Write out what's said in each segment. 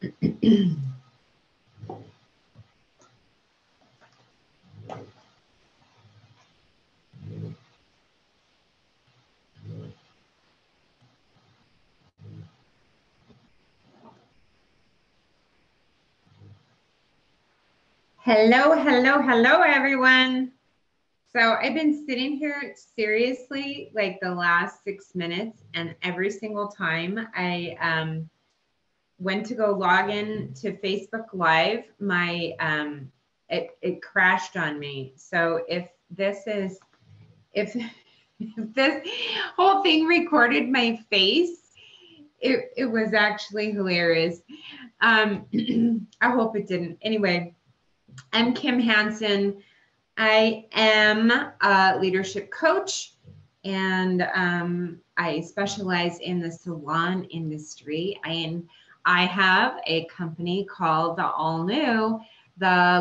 Hello, hello, hello, everyone. So I've been sitting here seriously like the last 6 minutes, and every single time I went to go log in to Facebook Live, my it crashed on me. So if this whole thing recorded my face, it was actually hilarious. I hope it didn't. Anyway, I'm Kim Hansen. I am a leadership coach, and I specialize in the salon industry. I have a company called the all new, the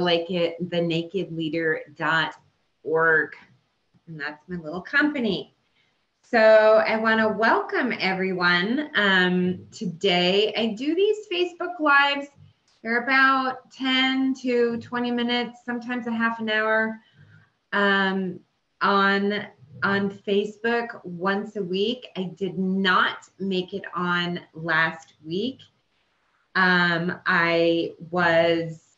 nakedleader.org, and that's my little company. So I want to welcome everyone. Today I do these Facebook Lives. They're about 10 to 20 minutes, sometimes a half an hour, on Facebook once a week. I did not make it on last week. I was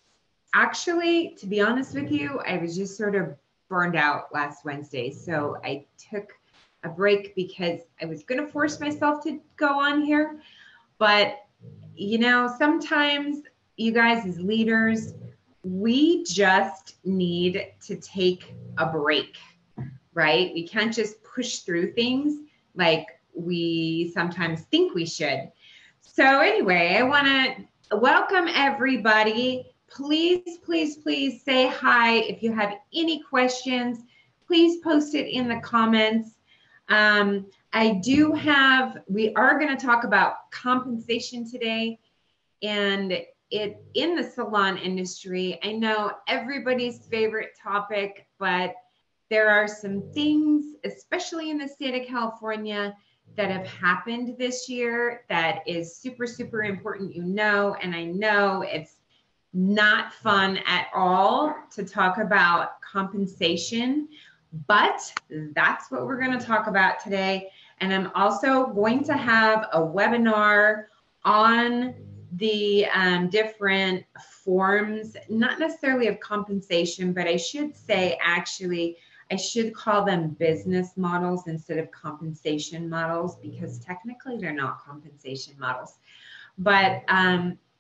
actually, to be honest with you, I was just sort of burned out last Wednesday. So I took a break because I was going to force myself to go on here. But, you know, sometimes you guys as leaders, we just need to take a break, right? We can't just push through things like we sometimes think we should. So anyway, I want to welcome everybody. Please, please, please say hi. If you have any questions, please post it in the comments. We are going to talk about compensation today, and in the salon industry. I know everybody's favorite topic, but there are some things, especially in the state of California, that have happened this year that is super, super important, you know, and I know it's not fun at all to talk about compensation, but that's what we're going to talk about today. And I'm also going to have a webinar on the different forms, not necessarily of compensation, but I should say, actually, I should call them business models instead of compensation models, because technically they're not compensation models. But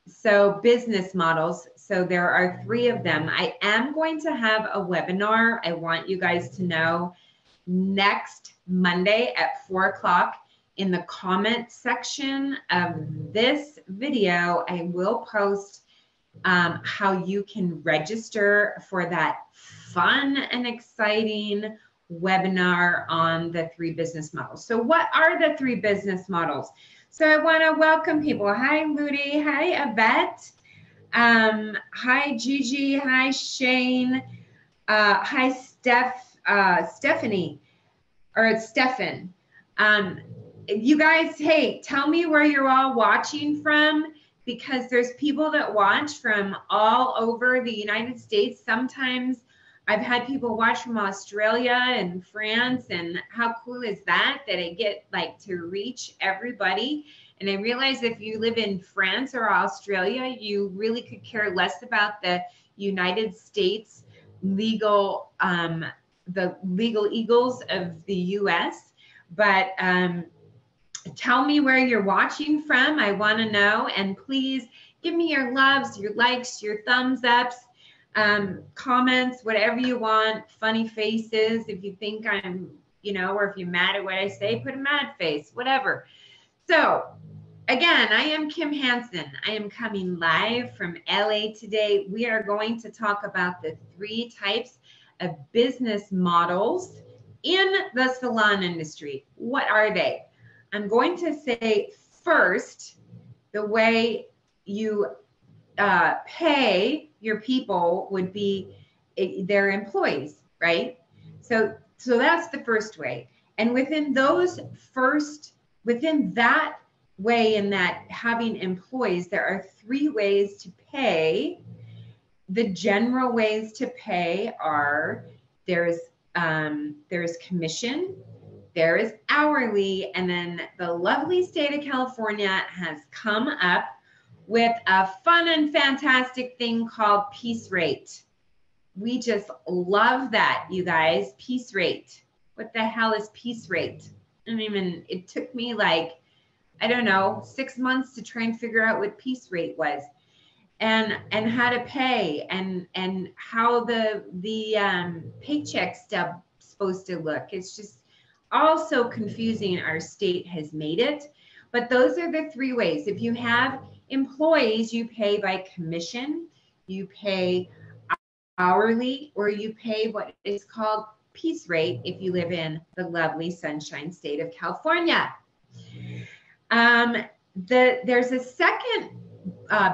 so business models, so there are 3 of them. I am going to have a webinar, I want you guys to know, next Monday at 4 o'clock. In the comment section of this video, I will post how you can register for that fun and exciting webinar on the 3 business models. So what are the 3 business models? So I want to welcome people. Hi, Ludi. Hi, Yvette. Hi, Gigi. Hi, Shane. Hi, Stephanie. Or it's Stefan. You guys, hey, tell me where you're all watching from, because there's people that watch from all over the United States. Sometimes I've had people watch from Australia and France, and how cool is that I get like to reach everybody. And I realize if you live in France or Australia, you really could care less about the United States legal, the legal eagles of the US. But tell me where you're watching from. I want to know. And please give me your loves, your likes, your thumbs ups, comments, whatever you want, funny faces. If you think I'm, you know, or if you're mad at what I say, put a mad face, whatever. So again, I am Kim Hansen. I am coming live from LA today. We are going to talk about the 3 types of business models in the salon industry. What are they? I'm going to say first, the way you pay your people would be their employees, right? So that's the first way. And within that way in that having employees, there are 3 ways to pay. The general ways to pay are there's commission, there is hourly, and then the lovely state of California has come up with a fun and fantastic thing called piece rate. We just love that, you guys. Piece rate. What the hell is piece rate? I mean, it took me like, I don't know, 6 months to try and figure out what piece rate was, and how to pay, and how the paycheck stub supposed to look. It's just all so confusing. Our state has made it, but those are the 3 ways. If you have employees, you pay by commission, you pay hourly, or you pay what is called piece rate if you live in the lovely sunshine state of California. There's a second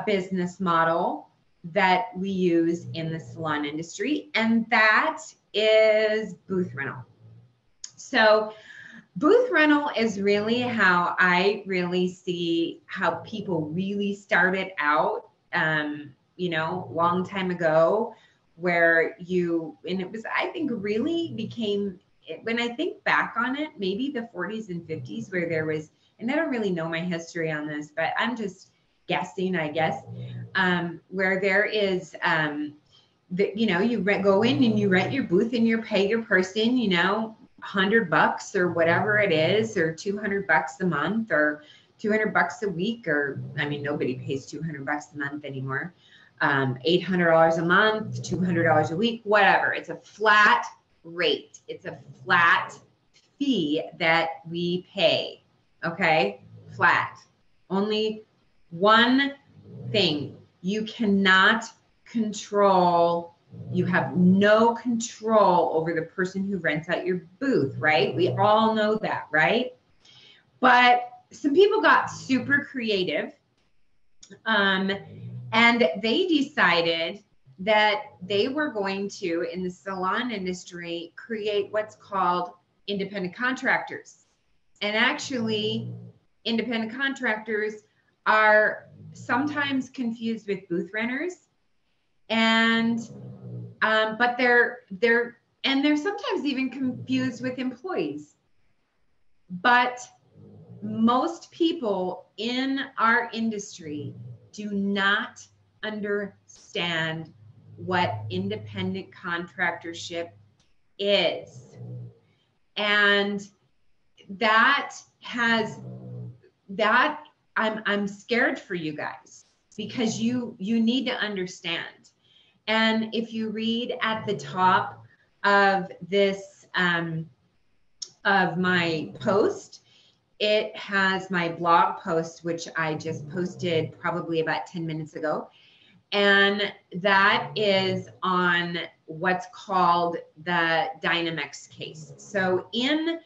business model that we use in the salon industry, and that is booth rental. So booth rental is really how I really see how people really started out, you know, long time ago, where and it was, I think, really became, when I think back on it, maybe the 40s and 50s, where there was, and I don't really know my history on this, but I'm just guessing, I guess, where there is, you know, you go in and you rent your booth and you pay your person, you know, $100 or whatever it is, or $200 a month, or $200 a week, or, I mean, nobody pays $200 a month anymore. $800 a month, $200 a week, whatever. It's a flat rate. It's a flat fee that we pay. Okay, flat. Only one thing: you cannot control, you have no control over the person who rents out your booth, right? We all know that, right? But some people got super creative, and they decided that they were going to, in the salon industry, create what's called independent contractors. And actually, independent contractors are sometimes confused with booth renters, and but they're sometimes even confused with employees. But most people in our industry do not understand what independent contractorship is. And I'm scared for you guys, because you need to understand. And if you read at the top of this, of my post, it has my blog post, which I just posted probably about 10 minutes ago. And that is on what's called the Dynamex case. So in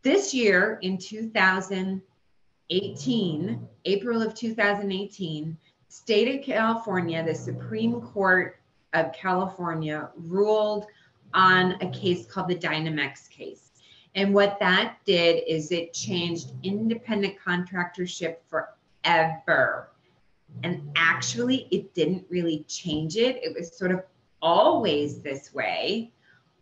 this year, in 2018, April of 2018, state of California, the Supreme Court of California ruled on a case called the Dynamex case. And what that did is it changed independent contractorship forever. And actually, it didn't really change it. It was sort of always this way.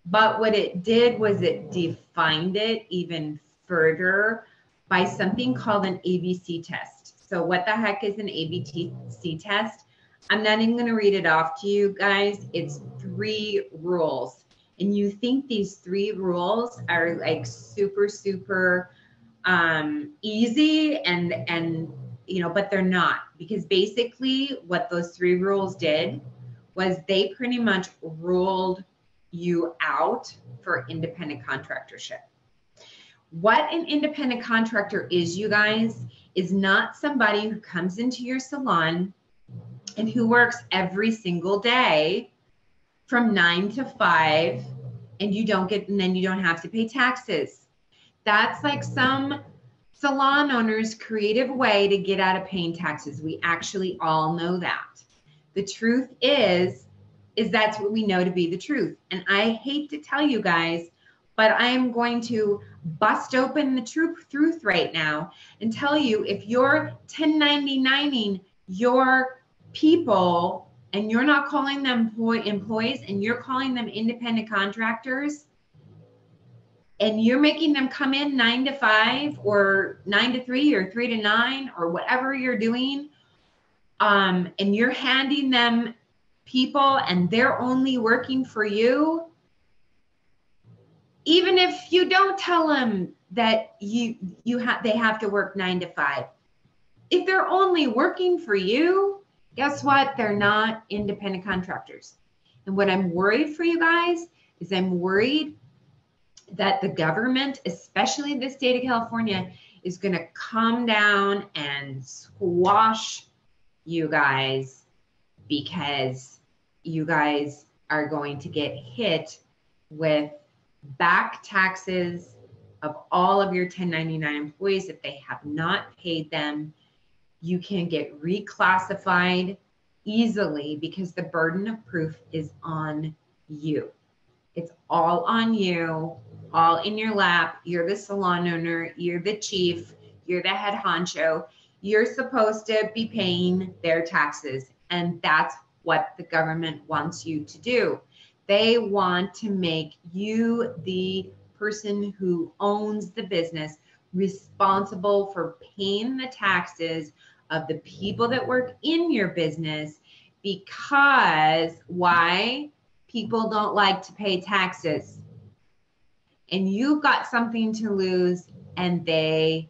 But what it did was it defined it even further by something called an ABC test. So what the heck is an ABC test? I'm not even going to read it off to you guys. It's 3 rules. And you think these 3 rules are like super, super easy and you know, but they're not, because basically what those 3 rules did was they pretty much ruled you out for independent contractorship. What an independent contractor is, you guys, is not somebody who comes into your salon and who works every single day from 9 to 5, and then you don't have to pay taxes. That's like some salon owners' creative way to get out of paying taxes. We actually all know that. The truth is that's what we know to be the truth. And I hate to tell you guys, but I am going to bust open the truth right now and tell you, if you're 1099ing your people and you're not calling them employees and you're calling them independent contractors, and you're making them come in 9 to 5 or 9 to 3 or 3 to 9 or whatever you're doing, and you're handing them people and they're only working for you, even if you don't tell them that they have to work 9 to 5, if they're only working for you, guess what? They're not independent contractors. And what I'm worried for you guys is I'm worried that the government, especially the state of California, is going to come down and squash you guys, because you guys are going to get hit with back taxes of all of your 1099 employees if they have not paid them. You can get reclassified easily because the burden of proof is on you. It's all on you, all in your lap. You're the salon owner, you're the chief, you're the head honcho. You're supposed to be paying their taxes, and that's what the government wants you to do. They want to make you, the person who owns the business, responsible for paying the taxes of the people that work in your business. Because why? People don't like to pay taxes. And you've got something to lose, and they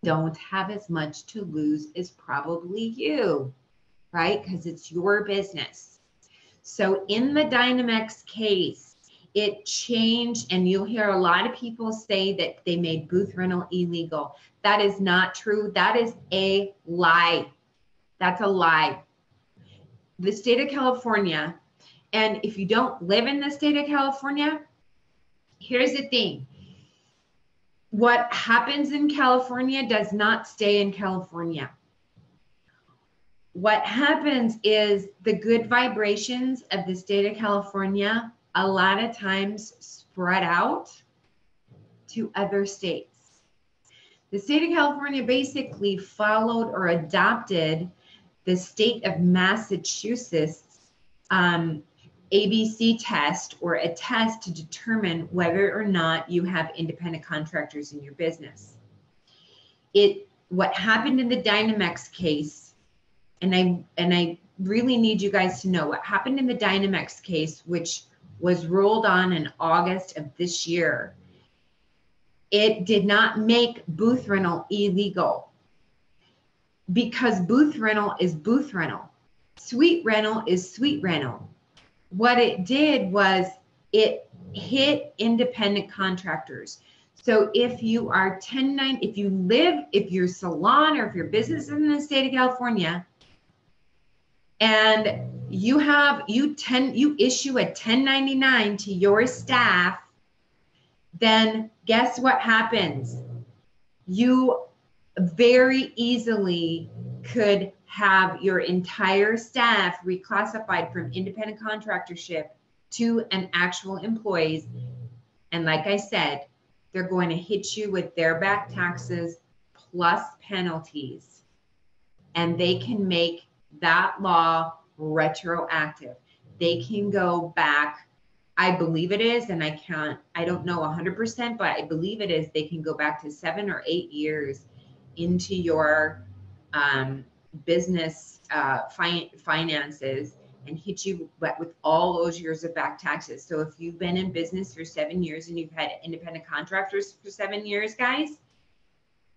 don't have as much to lose as probably you, right? Because it's your business. So in the Dynamex case, it changed, and you'll hear a lot of people say that they made booth rental illegal. That is not true. That is a lie. That's a lie. The state of California, and if you don't live in the state of California, here's the thing. What happens in California does not stay in California. What happens is the good vibrations of the state of California a lot of times spread out to other states. The state of California basically followed or adopted the state of Massachusetts ABC test, or a test to determine whether or not you have independent contractors in your business. What happened in the Dynamex case, and I really need you guys to know what happened in the Dynamex case, which was ruled on in August of this year. It did not make booth rental illegal, because booth rental is booth rental. Suite rental is suite rental. What it did was it hit independent contractors. So if you are if your salon or if your business is in the state of California, and you issue a 1099 to your staff, then guess what happens? You very easily could have your entire staff reclassified from independent contractorship to an actual employees. And like I said, they're going to hit you with their back taxes plus penalties. And they can make that law retroactive. They can go back, I believe it is, and I don't know 100%, but I believe it is, they can go back to 7 or 8 years into your business finances and hit you with all those years of back taxes. So if you've been in business for 7 years and you've had independent contractors for 7 years, guys,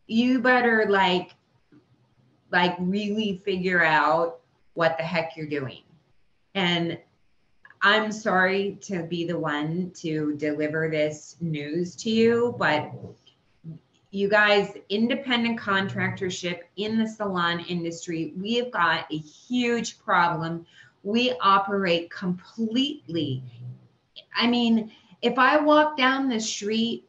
you better like really figure out what the heck you're doing. And I'm sorry to be the one to deliver this news to you, but you guys, independent contractorship in the salon industry, we have got a huge problem. We operate completely. I mean, if I walk down the street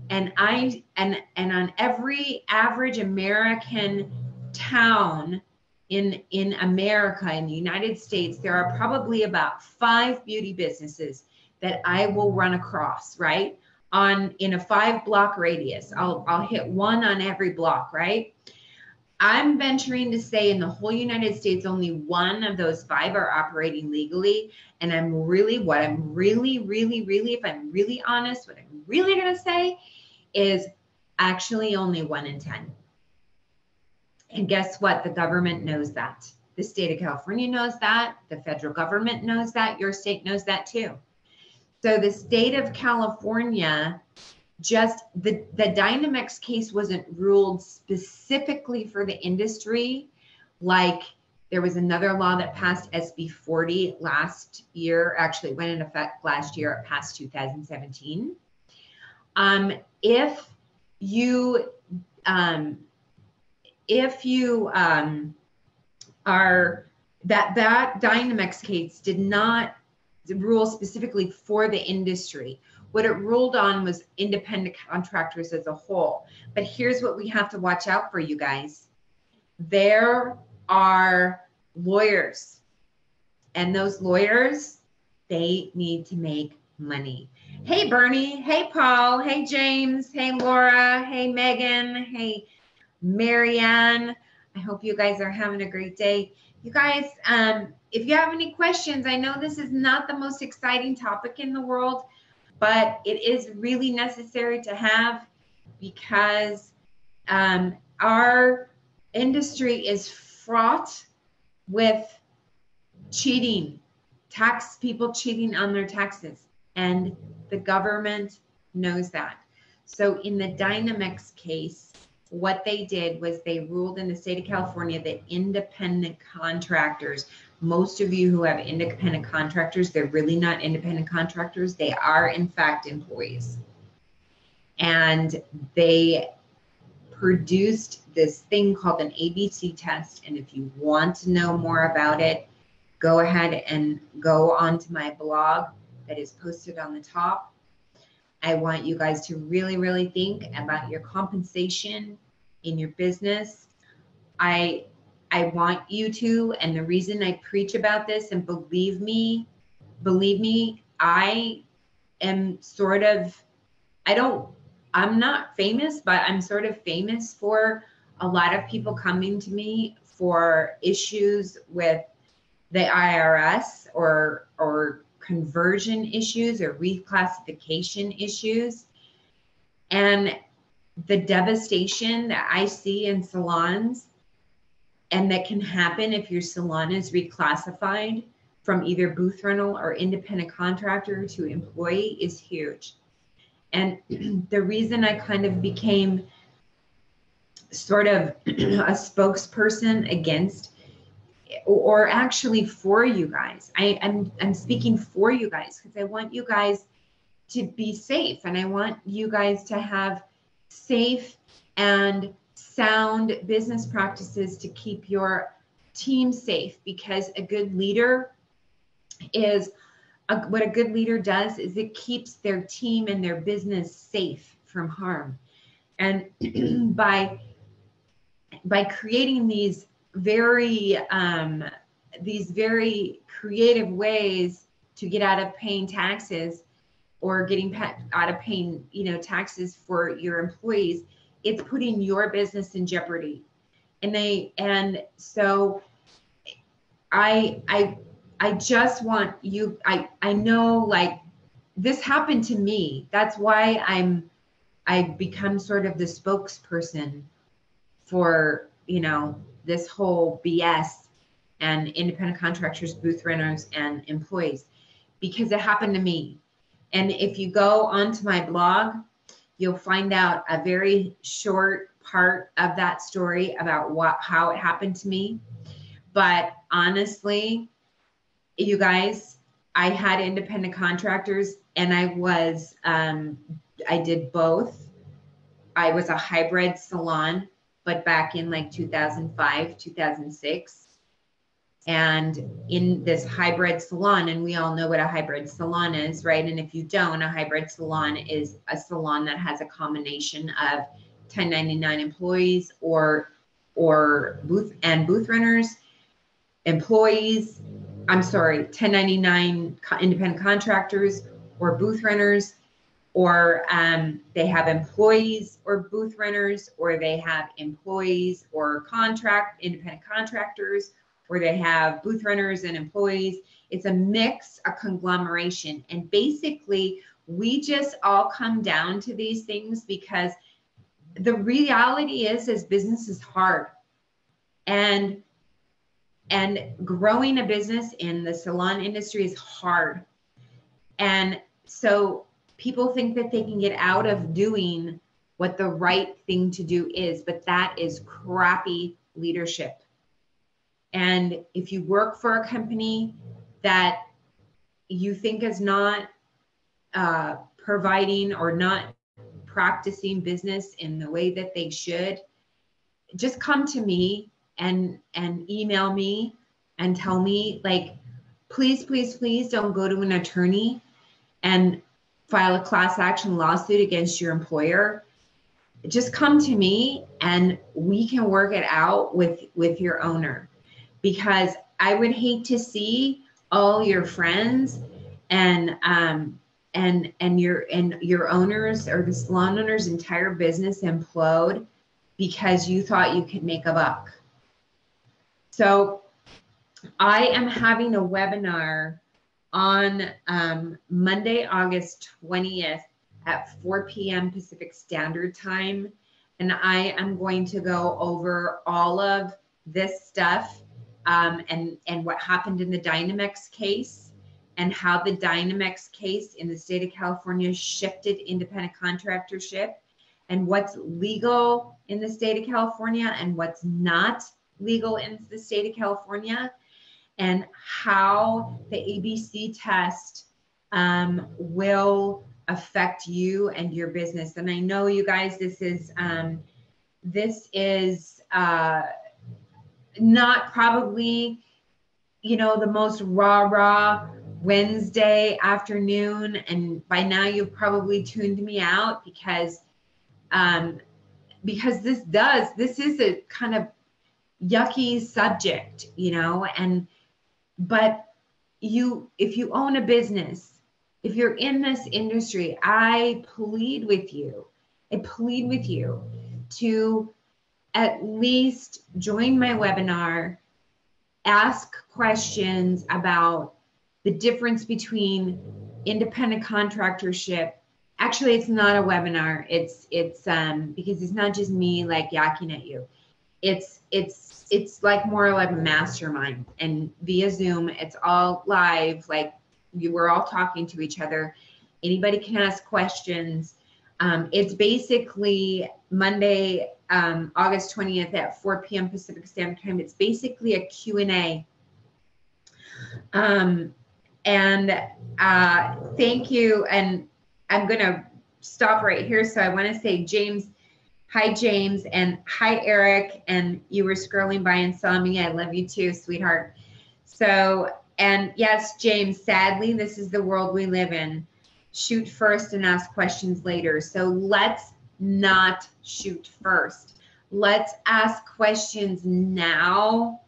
and on every average American town in America, in the United States, there are probably about 5 beauty businesses that I will run across, right? in a 5-block radius. I'll hit one on every block, right? I'm venturing to say in the whole United States, only one of those 5 are operating legally. And if I'm really honest, what I'm really going to say is actually only 1 in 10. And guess what? The government knows that. The state of California knows that. The federal government knows that. Your state knows that too. So the state of California, just the Dynamex case wasn't ruled specifically for the industry. Like there was another law that passed, SB 40 last year, actually went into effect last year, it passed 2017. If you are that Dynamex case did not rule specifically for the industry. What it ruled on was independent contractors as a whole. But here's what we have to watch out for, you guys. There are lawyers, and those lawyers, they need to make money. Hey, Bernie. Hey, Paul. Hey, James. Hey, Laura. Hey, Megan. Hey, Marianne. I hope you guys are having a great day. You guys, if you have any questions, I know this is not the most exciting topic in the world, but it is really necessary to have because our industry is fraught with cheating, people cheating on their taxes, and the government knows that. So in the Dynamex case, what they did was they ruled in the state of California that independent contractors, most of you who have independent contractors, they're really not independent contractors. They are, in fact, employees. And they produced this thing called an ABC test. And if you want to know more about it, go ahead and go onto my blog that is posted on the top. I want you guys to really think about your compensation in your business. I want you to, and the reason I preach about this, and believe me, I am sort of, I'm not famous, but I'm sort of famous for a lot of people coming to me for issues with the IRS or conversion issues or reclassification issues. And the devastation that I see in salons and that can happen if your salon is reclassified from either booth rental or independent contractor to employee is huge. And the reason I kind of became sort of a spokesperson against, or actually for you guys, I'm speaking for you guys because I want you guys to be safe, and I want you guys to have safe and sound business practices to keep your team safe, because a good leader is what a good leader does is it keeps their team and their business safe from harm. And by creating these very creative ways to get out of paying taxes or getting out of paying, taxes for your employees, it's putting your business in jeopardy. And so I just want you, I know, like, this happened to me. That's why I've become sort of the spokesperson for, this whole BS and independent contractors, booth renters, and employees, because it happened to me. And if you go onto my blog, you'll find out a very short part of that story about how it happened to me. But honestly, you guys, I had independent contractors, and I did both. I was a hybrid salon, but back in like 2005, 2006. And in this hybrid salon, and we all know what a hybrid salon is, right? And if you don't, a hybrid salon is a salon that has a combination of 1099 employees or booth renters, employees, 1099 independent contractors or booth renters, or they have employees or booth runners, or they have employees or independent contractors, or they have booth runners and employees. It's a mix, a conglomeration. And basically, we just all come down to these things because the reality is business is hard. And growing a business in the salon industry is hard. And so people think that they can get out of doing what the right thing to do is, but that is crappy leadership. And if you work for a company that you think is not providing or not practicing business in the way that they should, just come to me and email me and tell me, like, please, please, please don't go to an attorney and file a class action lawsuit against your employer. Just come to me and we can work it out with your owner, because I would hate to see all your friends and your owners or the salon owner's entire business implode because you thought you could make a buck. So I am having a webinar on Monday, August 20th at 4 p.m. Pacific Standard Time. And I am going to go over all of this stuff and what happened in the Dynamex case, and how the Dynamex case in the state of California shifted independent contractorship, and what's legal in the state of California and what's not legal in the state of California, and how the ABC test will affect you and your business. And I know, you guys, this is not probably, the most rah Wednesday afternoon, and by now you've probably tuned me out because this is a kind of yucky subject, but if you own a business, if you're in this industry, I plead with you to at least join my webinar, ask questions about the difference between independent contractorship. Actually, it's not a webinar. It's because it's not just me like yakking at you. It's like more like a mastermind, and via Zoom, it's all live. Like we're all talking to each other. Anybody can ask questions. It's basically Monday, August 20th at 4 p.m. Pacific Standard Time. It's basically a Q&A. Thank you. And I'm going to stop right here. So I want to say, James, hi, James, and hi, Eric. And you were scrolling by and saw me. I love you too, sweetheart. So, and yes, James, sadly, this is the world we live in. Shoot first and ask questions later. So let's not shoot first. Let's ask questions now,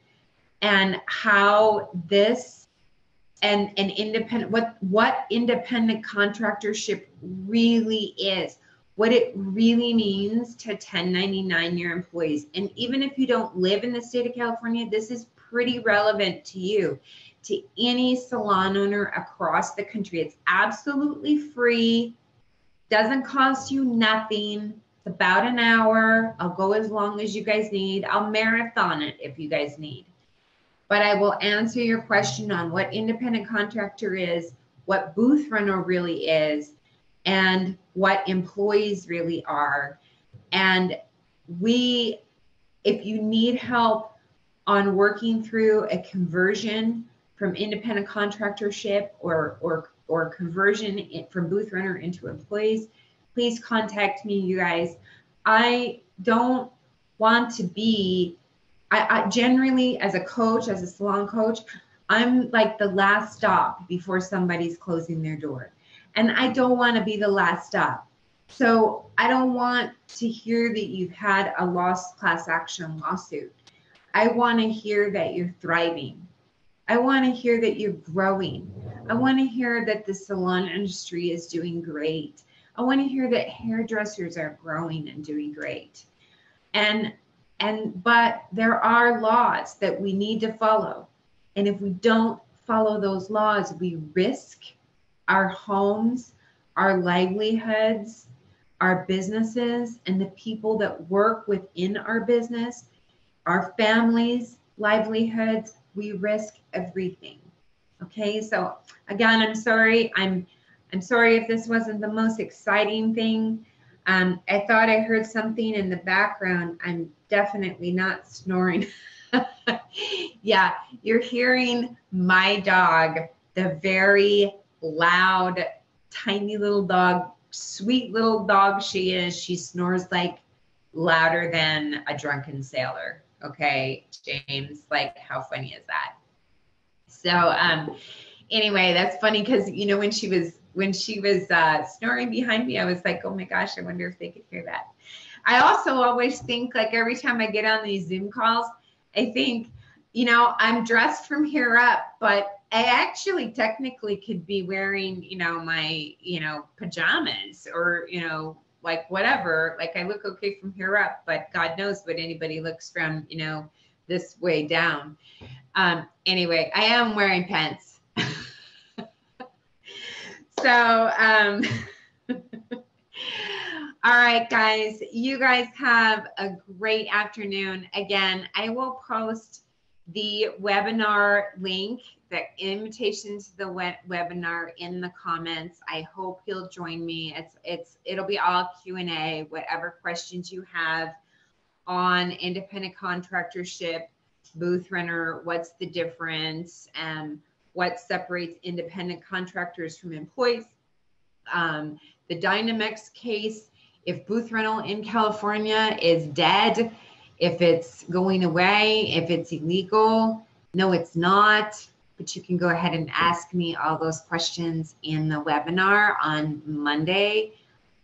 and how this and independent, what independent contractorship really is, what it really means to 1099 your employees. And even if you don't live in the state of California, this is pretty relevant to you, to any salon owner across the country. It's absolutely free, doesn't cost you nothing. It's about an hour. I'll go as long as you guys need. I'll marathon it if you guys need. But I will answer your question on what independent contractor is, what booth runner really is, and what employees really are. And if you need help on working through a conversion from independent contractorship or conversion from booth runner into employees, please contact me, you guys. I don't want to be, I generally, as a coach, as a salon coach, I'm like the last stop before somebody's closing their door. And I don't want to be the last stop. So I don't want to hear that you've had a lost class action lawsuit. I want to hear that you're thriving. I want to hear that you're growing. I want to hear that the salon industry is doing great. I want to hear that hairdressers are growing and doing great. But there are laws that we need to follow. And if we don't follow those laws, we risk our homes, our livelihoods, our businesses, and the people that work within our business, our families, livelihoods. We risk everything. Okay, so again, I'm sorry. I'm sorry if this wasn't the most exciting thing. I thought I heard something in the background. I'm definitely not snoring. Yeah, you're hearing my dog, the very loud, tiny little dog, sweet little dog she is. She snores like louder than a drunken sailor. Okay, James, like how funny is that? So anyway, that's funny because you know when she was snoring behind me, I was like, oh my gosh, I wonder if they could hear that. I also always think, like, every time I get on these Zoom calls, I think, you know, I'm dressed from here up, but I actually technically could be wearing, you know, my, you know, pajamas or, you know, like whatever. Like I look okay from here up, but God knows what anybody looks from, you know, this way down. Anyway, I am wearing pants. So, all right, guys, you guys have a great afternoon. Again, I will post the webinar link, the invitation to the webinar in the comments. I hope you'll join me. It'll be all Q&A, whatever questions you have on independent contractorship, booth renter, what's the difference, what separates independent contractors from employees, the Dynamex case, if booth rental in California is dead, if it's going away, if it's illegal. No, it's not, but you can go ahead and ask me all those questions in the webinar on Monday,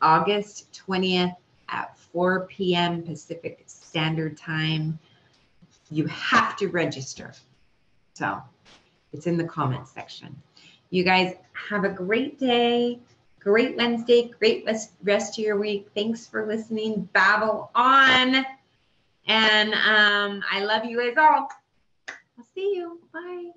August 20th at 4 p.m. Pacific Standard Time. You have to register. So it's in the comments section. You guys have a great day, great Wednesday, great rest of your week. Thanks for listening. Babble on. And I love you guys all. I'll see you. Bye.